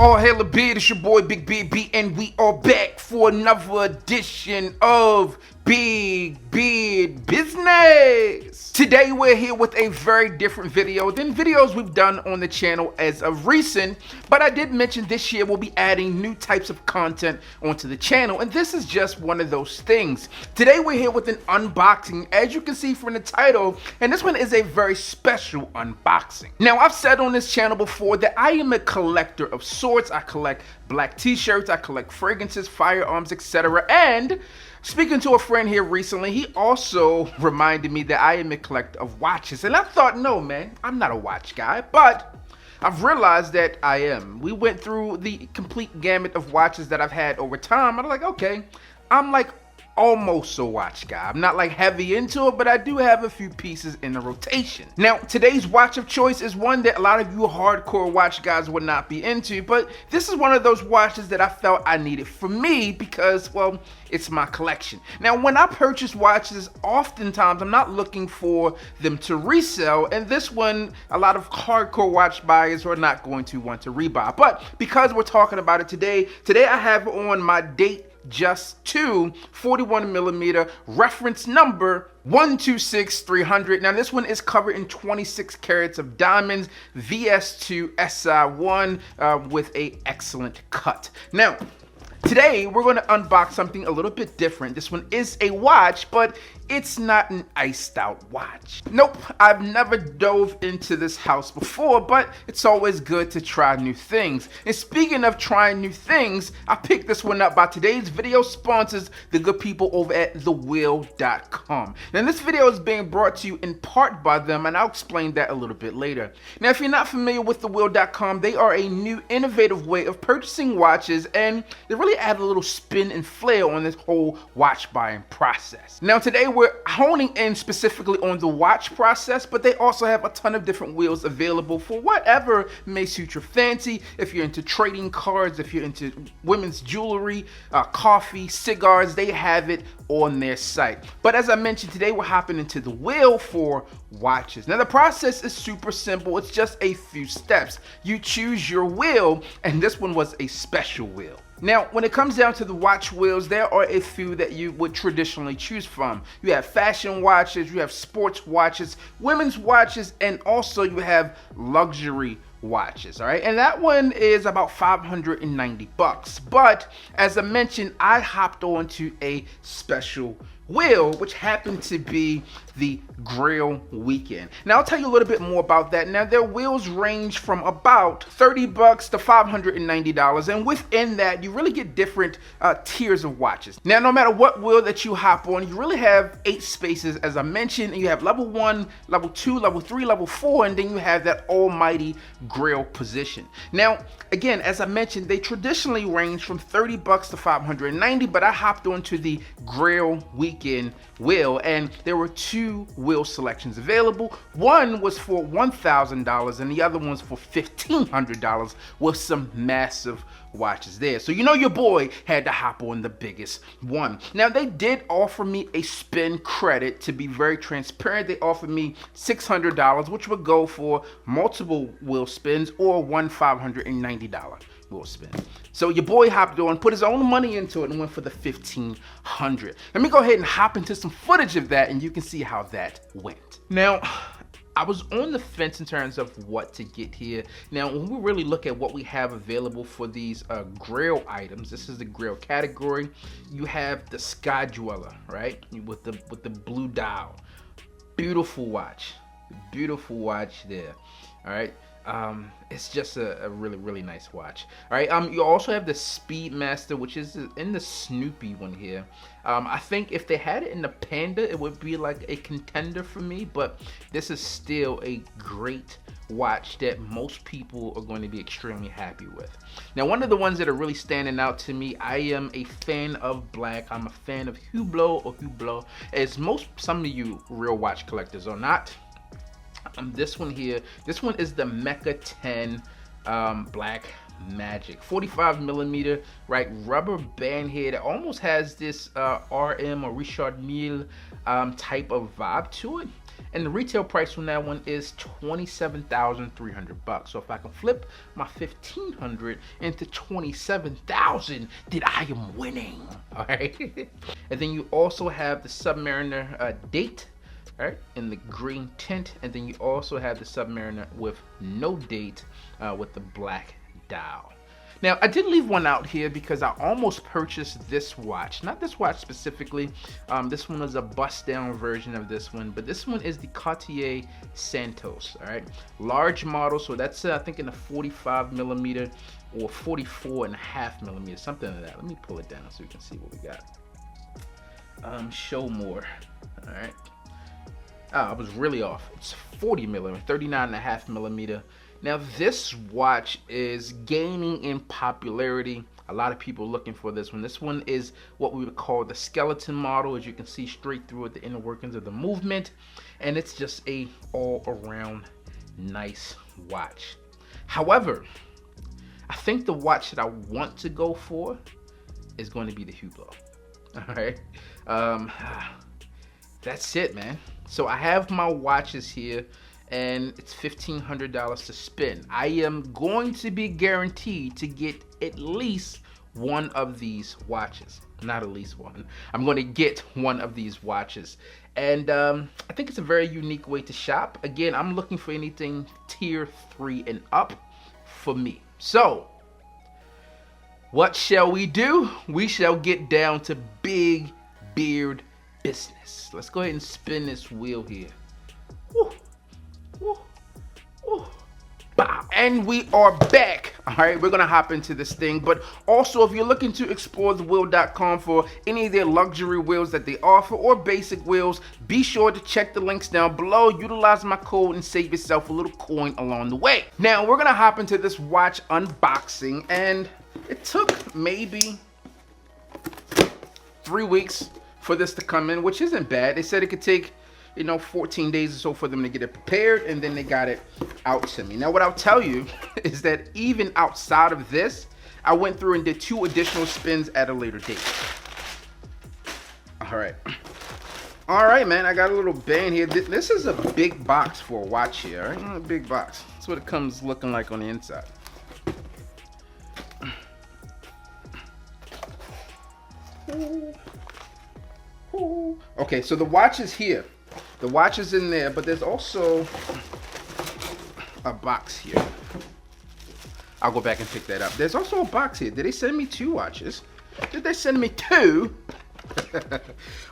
All hail a beard, it's your boy Big Beard B, and we are back for another edition of Big Beard Business. Today we're here with a very different video than videos we've done on the channel as of recent, but I did mention this year we'll be adding new types of content onto the channel, and this is just one of those things. Today we're here with an unboxing, as you can see from the title, and this one is a very special unboxing. Now, I've said on this channel before that I am a collector of sorts. I collect black t-shirts, I collect fragrances, firearms, etc. And speaking to a friend here recently, he also reminded me that I am a collector of watches. And I thought, no man, I'm not a watch guy, but I've realized that I am. We went through the complete gamut of watches that I've had over time. I'm like, okay, I'm like almost a watch guy. I'm not like heavy into it, but I do have a few pieces in the rotation. Now, today's watch of choice is one that a lot of you hardcore watch guys would not be into, but this is one of those watches that I felt I needed for me because, well, it's my collection. Now, when I purchase watches, oftentimes I'm not looking for them to resell, and this one, a lot of hardcore watch buyers are not going to want to rebuy. But because we're talking about it today I have on my date just two 41mm reference number 126300. Now this one is covered in 26 carats of diamonds, VS2 SI1 with a excellent cut. Now today we're going to unbox something a little bit different. This one is a watch, but it's not an iced out watch. Nope, I've never dove into this house before, but it's always good to try new things. And speaking of trying new things, I picked this one up by today's video sponsors, the good people over at thewheel.com. Now this video is being brought to you in part by them, and I'll explain that a little bit later. Now if you're not familiar with thewheel.com, they are a new innovative way of purchasing watches, and they really add a little spin and flair on this whole watch buying process. Now today we're honing in specifically on the watch process, but they also have a ton of different wheels available for whatever may suit your fancy. If you're into trading cards, if you're into women's jewelry, coffee, cigars, they have it on their site. But as I mentioned, today we're hopping into the wheel for watches. Now the process is super simple. It's just a few steps. You choose your wheel, and this one was a special wheel. Now, when it comes down to the watch wheels, there are a few that you would traditionally choose from. You have fashion watches, you have sports watches, women's watches, and also you have luxury watches, all right? And that one is about 590 bucks. But as I mentioned, I hopped on to a special wheel, which happened to be the Grail Weekend. Now I'll tell you a little bit more about that. Now their wheels range from about 30 bucks to $590, and within that you really get different tiers of watches. Now no matter what wheel that you hop on, you really have 8 spaces as I mentioned, and you have level 1, level 2, level 3, level 4, and then you have that almighty Grail position. Now again, as I mentioned, they traditionally range from 30 bucks to 590, but I hopped onto the Grail Weekend wheel, and there were 2 wheel selections available. One was for $1,000 and the other one's for $1,500 with some massive watches there. So you know your boy had to hop on the biggest one. Now they did offer me a spin credit. To be very transparent, they offered me $600, which would go for multiple wheel spins or one $590 wheel spin. So your boy hopped on, put his own money into it, and went for the $1,500. Let me go ahead and hop into some footage of that, and you can see how that went. Now, I was on the fence in terms of what to get here. Now, when we really look at what we have available for these Grail items, this is the Grail category. You have the Sky-Dweller, right, with the blue dial. Beautiful watch there. All right. It's just a really nice watch. All right. You also have the Speedmaster, which is in the Snoopy one here. I think if they had it in the Panda, it would be like a contender for me, but this is still a great watch that most people are going to be extremely happy with. Now, one of the ones that are really standing out to me, I am a fan of black. I'm a fan of Hublot or Hublot, as some of you real watch collectors are not. This one here, this one is the Mecca 10 Black Magic, 45mm, right, rubber band here that almost has this RM or Richard Mille type of vibe to it. And the retail price on that one is $27,300. So if I can flip my $1,500 into $27,000, then I am winning. All right. And then you also have the Submariner date, right, in the green tint, and then you also have the Submariner with no date with the black dial. Now, I did leave one out here because I almost purchased this watch. Not this watch specifically. This one was a bust-down version of this one, but this one is the Cartier Santos, all right? Large model, so that's, I think, in the 45 millimeter or 44.5 millimeters, something like that. Let me pull it down so you can see what we got. Show more, all right? I was really off. It's 40 millimeter, 39.5 millimeter. Now this watch is gaining in popularity. A lot of people looking for this one. This one is what we would call the skeleton model, as you can see straight through it, the inner workings of the movement, and it's just a all-around nice watch. However, I think the watch that I want to go for is going to be the Hublot. All right, that's it, man. So I have my watches here, and it's $1,500 to spend. I am going to be guaranteed to get at least one of these watches. Not at least one. I'm going to get one of these watches. And I think it's a very unique way to shop. Again, I'm looking for anything tier 3 and up for me. So, what shall we do? We shall get down to big beard business. Let's go ahead and spin this wheel here. Woo. Woo, woo. Bow. And we are back. All right, we're gonna hop into this thing, but also if you're looking to explore thewheel.com for any of their luxury wheels that they offer or basic wheels, be sure to check the links down below. Utilize my code and save yourself a little coin along the way. Now we're gonna hop into this watch unboxing, and it took maybe 3 weeks for this to come in, which isn't bad. They said it could take, 14 days or so for them to get it prepared, and then they got it out to me. Now, what I'll tell you is that even outside of this, I went through and did 2 additional spins at a later date. All right, man, I got a little band here. This is a big box for a watch here, right? A big box. That's what it comes looking like on the inside. Okay, so the watch is here. The watch is in there, but there's also a box here. I'll go back and pick that up. There's also a box here. Did they send me 2 watches? Did they send me 2?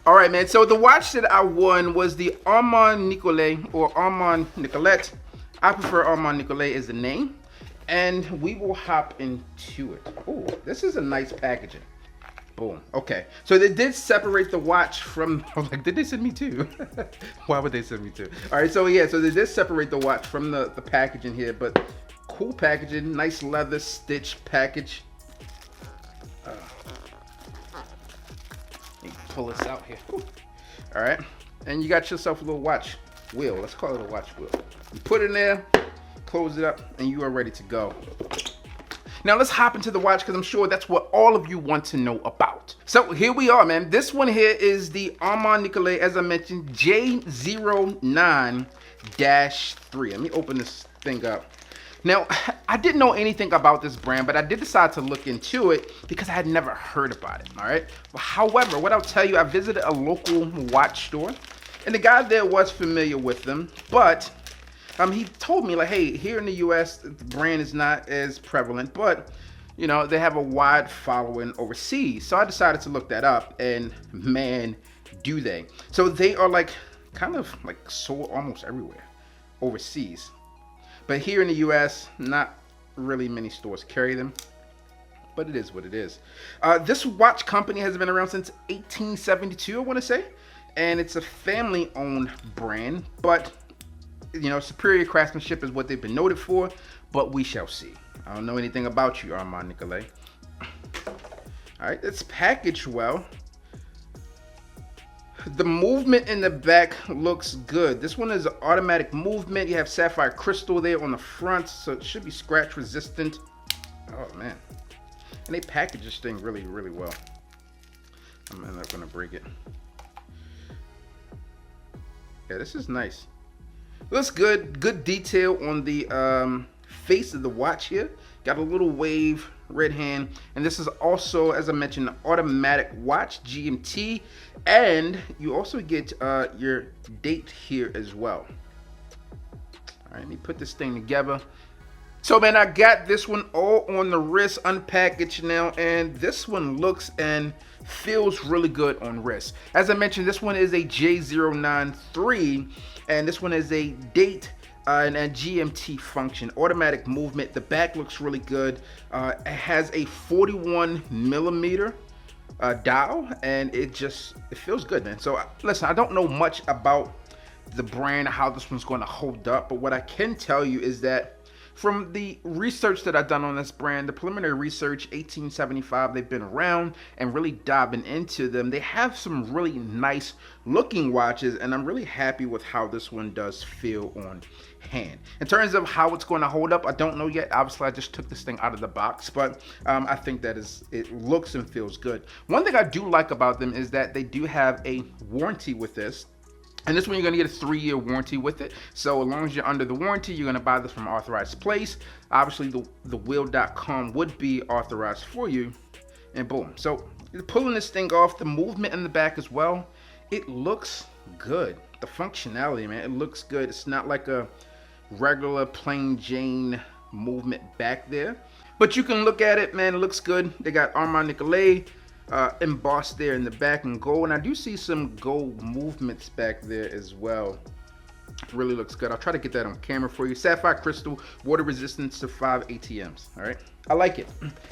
All right, man. So the watch that I won was the ARMAND NICOLET, or ARMAND NICOLET. I prefer ARMAND NICOLET as the name. And we will hop into it. Oh, this is a nice packaging. Boom. Okay, so they did separate the watch from, I was like, did they send me 2? Why would they send me 2? All right, so yeah, so they did separate the watch from the packaging here, but cool packaging, nice leather stitch package. Let me pull this out here. Ooh. All right, and you got yourself a little watch wheel. Let's call it a watch wheel. You put it in there, close it up, and you are ready to go. Now let's hop into the watch because I'm sure that's what all of you want to know about. So here we are, man. This one here is the ARMAND NICOLET, as I mentioned, J09-3. Let me open this thing up. Now, I didn't know anything about this brand, but I did decide to look into it because I had never heard about it, all right? Well, however, what I'll tell you, I visited a local watch store, and the guy there was familiar with them, but he told me, like, hey, here in the US, the brand is not as prevalent, but, they have a wide following overseas. So I decided to look that up, and man, do they. So they are kind of sold almost everywhere overseas. But here in the US, not really many stores carry them, but it is what it is. This watch company has been around since 1872, I want to say, and it's a family-owned brand, but superior craftsmanship is what they've been noted for, but we shall see. I don't know anything about you, ARMAND NICOLET. All right, it's packaged well. The movement in the back looks good. This one is automatic movement. You have sapphire crystal there on the front, so it should be scratch resistant. Oh man, and they package this thing really, really well. I'm not gonna break it. Yeah, this is nice. Looks good. Good detail on the face of the watch here. Got a little wave, red hand, and this is also, as I mentioned, an automatic watch, GMT, and you also get your date here as well. All right, let me put this thing together. So man, I got this one all on the wrist, unpackaged now, and this one looks and feels really good on wrist. As I mentioned, this one is a J093, and this one is a date and a GMT function, automatic movement. The back looks really good. It has a 41 millimeter dial, and it feels good, man. So listen, I don't know much about the brand, how this one's going to hold up, but what I can tell you is that from the research that I've done on this brand, the preliminary research, 1875, they've been around and really diving into them. They have some really nice looking watches, and I'm really happy with how this one does feel on hand. In terms of how it's going to hold up, I don't know yet. Obviously, I just took this thing out of the box, but I think that it looks and feels good. One thing I do like about them is that they do have a warranty with this. And this one, you're going to get a 3-year warranty with it. So as long as you're under the warranty, you're going to buy this from an authorized place. Obviously, the wheel.com would be authorized for you. And boom. So you're pulling this thing off. The movement in the back as well, it looks good. The functionality, man, it looks good. It's not like a regular plain Jane movement back there. But you can look at it, man. It looks good. They got ARMAND NICOLET embossed there in the back in gold, and I do see some gold movements back there as well. Really looks good. I'll try to get that on camera for you. Sapphire crystal, water resistance to 5 ATMs. All right, I like it.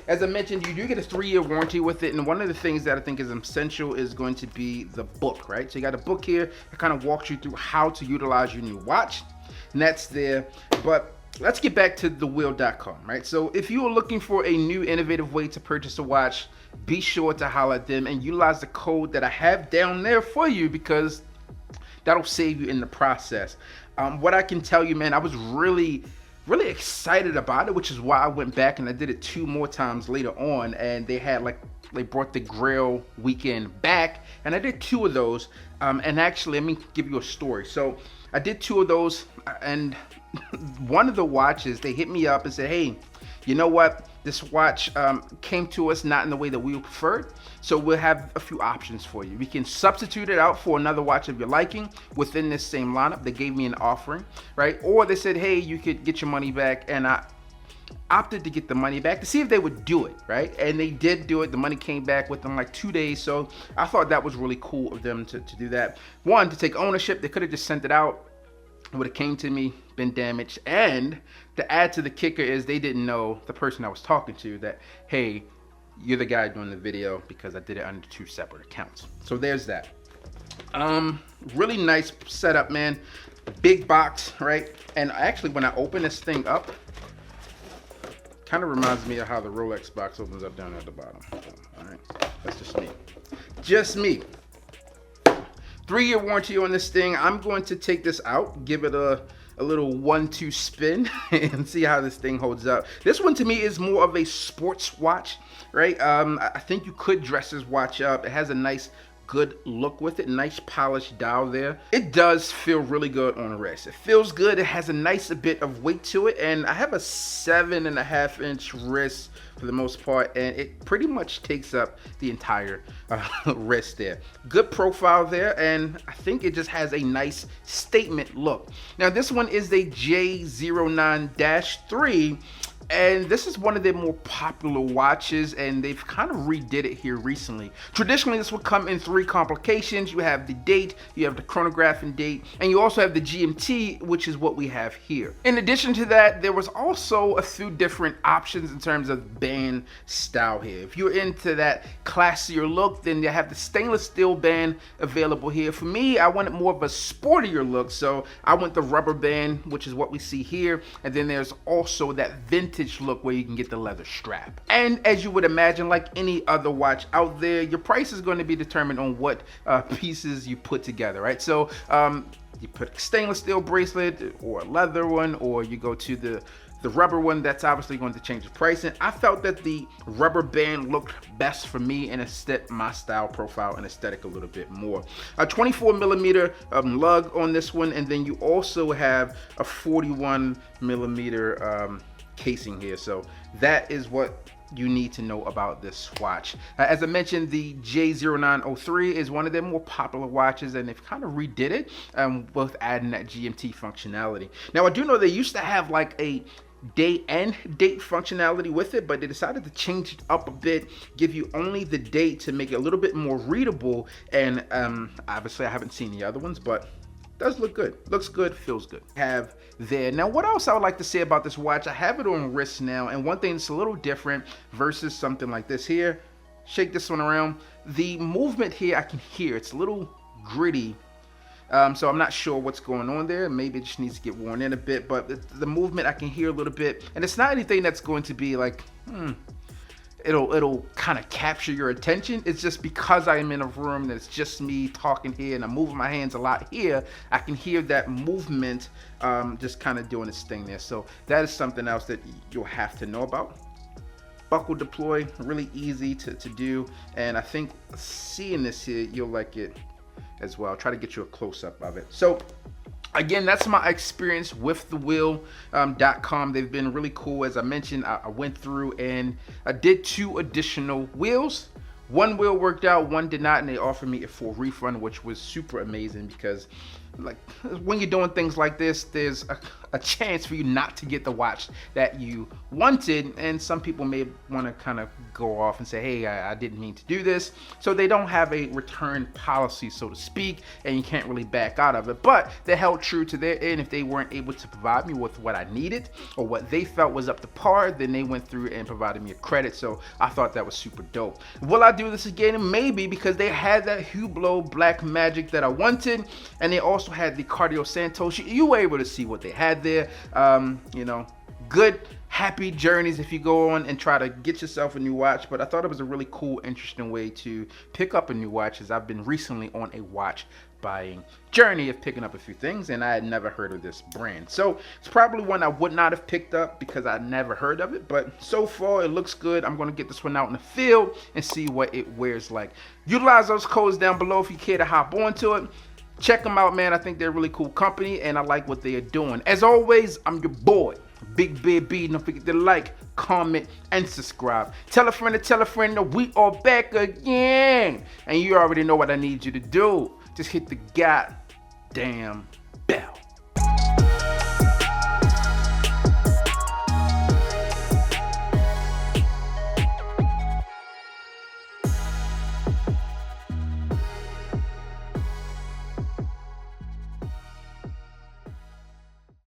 As I mentioned, you do get a 3-year warranty with it, and one of the things that I think is essential is going to be the book, right? So you got a book here that kind of walks you through how to utilize your new watch, and that's there. But let's get back to the wheel.com, right? So if you are looking for a new innovative way to purchase a watch, be sure to holler at them and utilize the code that I have down there for you, because that'll save you in the process. What I can tell you, man, I was really excited about it, which is why I went back and I did it 2 more times later on, and they brought the Grail weekend back, and I did 2 of those. And actually, let me give you a story. So I did 2 of those, and one of the watches, they hit me up and said, hey, you know what? This watch came to us not in the way that we preferred, so we'll have a few options for you. We can substitute it out for another watch of your liking within this same lineup. They gave me an offering, right? Or they said, hey, you could get your money back, and I opted to get the money back to see if they would do it, right? And they did do it. The money came back within like 2 days, so I thought that was really cool of them to do that. One, to take ownership. They could have just sent it out. It would have came to me, been damaged, and to add to the kicker is they didn't know, the person I was talking to, that hey, you're the guy doing the video, because I did it under 2 separate accounts. So there's that. Really nice setup, man. Big box, right? And actually, when I open this thing up, kind of reminds me of how the Rolex box opens up down at the bottom. All right, that's just me. Just me. 3-year warranty on this thing. I'm going to take this out, give it a little 1-2 spin and see how this thing holds up. This one to me is more of a sports watch, right? I think you could dress this watch up. It has a nice good look with it, nice polished dial there. It does feel really good on the wrist. It feels good. It has a nice bit of weight to it, and I have a 7.5-inch wrist for the most part, and it pretty much takes up the entire wrist there. Good profile there, and I think it just has a nice statement look. Now this one is a J09-3, and this is one of their more popular watches, and they've kind of redid it here recently. Traditionally, this would come in 3 complications. You have the date, you have the chronograph and date, and you also have the GMT, which is what we have here. In addition to that, there was also a few different options in terms of band style here. If you're into that classier look, then you have the stainless steel band available here. For me, I wanted more of a sportier look, so I went the rubber band, which is what we see here, and then there's also that vintage look where you can get the leather strap. And as you would imagine, like any other watch out there, your price is going to be determined on what pieces you put together, right? So you put a stainless steel bracelet or a leather one, or you go to the rubber one. That's obviously going to change the pricing. I felt that the rubber band looked best for me and it fit my style profile and aesthetic a little bit more. A 24 millimeter lug on this one, and then you also have a 41 millimeter casing here. So that is what you need to know about this watch. As I mentioned, the J0903 is one of their more popular watches, and they've kind of redid it with adding that GMT functionality. Now, I do know they used to have like a day and date functionality with it, but they decided to change it up a bit, give you only the date to make it a little bit more readable. And obviously I haven't seen the other ones, but does look good, looks good, feels good. Have there. Now, what else I would like to say about this watch? I have it on wrist now, and one thing that's a little different versus something like this here. Shake this one around. The movement here I can hear. It's a little gritty. So I'm not sure what's going on there. Maybe it just needs to get worn in a bit, but the movement I can hear a little bit, and it's not anything that's going to be like, it'll kind of capture your attention. It's just because I am in a room that's just me talking here and I'm moving my hands a lot here, I can hear that movement just kind of doing its thing there. So that is something else that you'll have to know about. Buckle deploy, really easy to do, and I think seeing this here, you'll like it as well. I'll try to get you a close-up of it. So again, that's my experience with thewheel.com. They've been really cool. As I mentioned, I went through and I did 2 additional wheels. One wheel worked out, one did not, and they offered me a full refund, which was super amazing because like when you're doing things like this, there's a chance for you not to get the watch that you wanted, and some people may want to kind of go off and say, hey, I didn't mean to do this. So they don't have a return policy, so to speak, and you can't really back out of it, but they held true to their end. If they weren't able to provide me with what I needed or what they felt was up to par, then they went through and provided me a credit. So I thought that was super dope. Will I do this again? Maybe, because they had that Hublot Black Magic that I wanted, and they also had the Cartier Santos. You were able to see what they had there. You know, good happy journeys if you go on and try to get yourself a new watch. But I thought it was a really cool, interesting way to pick up a new watch, as I've been recently on a watch buying journey of picking up a few things, and I had never heard of this brand. So it's probably one I would not have picked up because I never heard of it, but so far it looks good. I'm going to get this one out in the field and see what it wears like. Utilize those codes down below if you care to hop onto it. Check them out, man. I think they're a really cool company, and I like what they are doing. As always, I'm your boy, Big Beard B. Don't forget to like, comment, and subscribe. Tell a friend that we are back again. And you already know what I need you to do. Just hit the goddamn